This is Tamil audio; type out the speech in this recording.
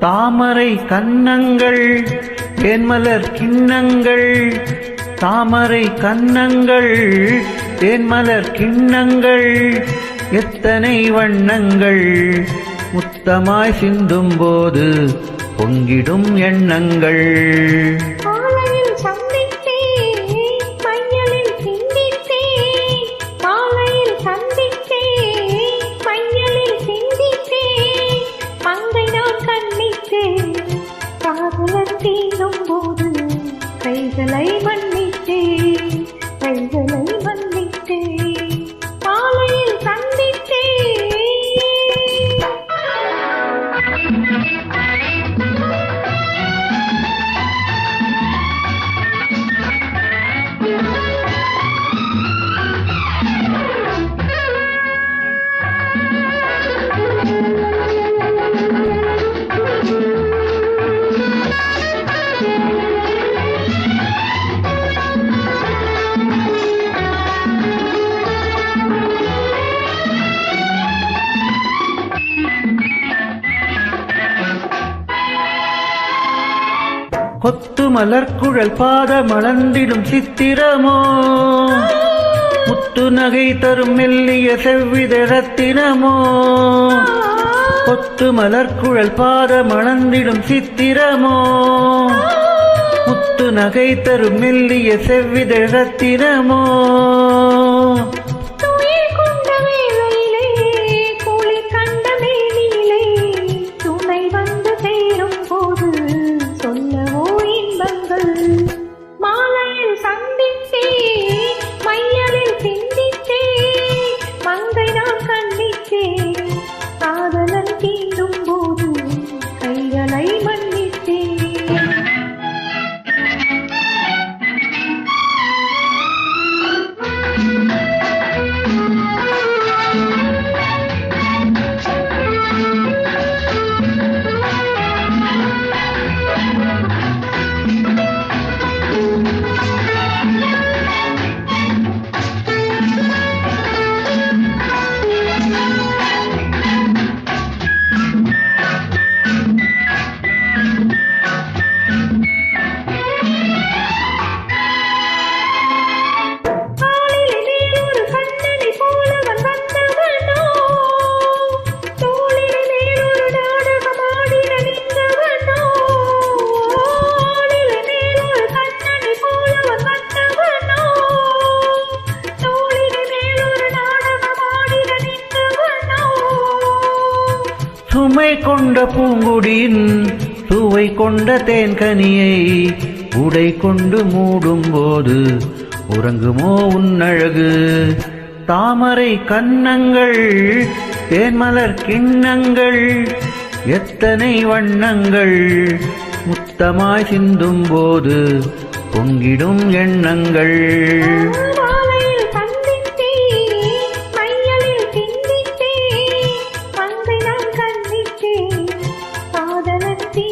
தாமரை கன்னங்கள் தேன்மலர் கிண்ணங்கள், தாமரை கன்னங்கள் தேன்மலர் கிண்ணங்கள், எத்தனை வண்ணங்கள் முத்தமாய் சிந்தும் போது பொங்கிடும் எண்ணங்கள். தீரும் போது கைகளை மன்னித்தே, கைகளை மன்னித்தே, மாலையில் சந்தித்தே. கொத்து மலர்குழல் பாத மலர்ந்திடும் சித்திரமோ, முத்து நகை தரும் மெல்லிய செவ்வித ரத்தினமோ. கொத்து மலர்குழல் பாத மலர்ந்திடும் சித்திரமோ, முத்து நகை தரும் மெல்லிய செவ்வித ரத்தினமோ. மாலையில் சந்தித்தே, மையலில் சிந்தித்தே, மங்கை நான் கண்டித்தே, காதலன் தீண்டும் போது கைகளை மன்னித்தே. சுமை கொண்ட பூங்குடியின் சுவை கொண்ட தேன்கனியை உடை கொண்டு மூடும் போது உறங்குமோ உன்னழகு. தாமரை கன்னங்கள் தேன்மலர் கிண்ணங்கள், எத்தனை வண்ணங்கள் முத்தமாய் சிந்தும் போது பொங்கிடும் எண்ணங்கள். காதலன் தீ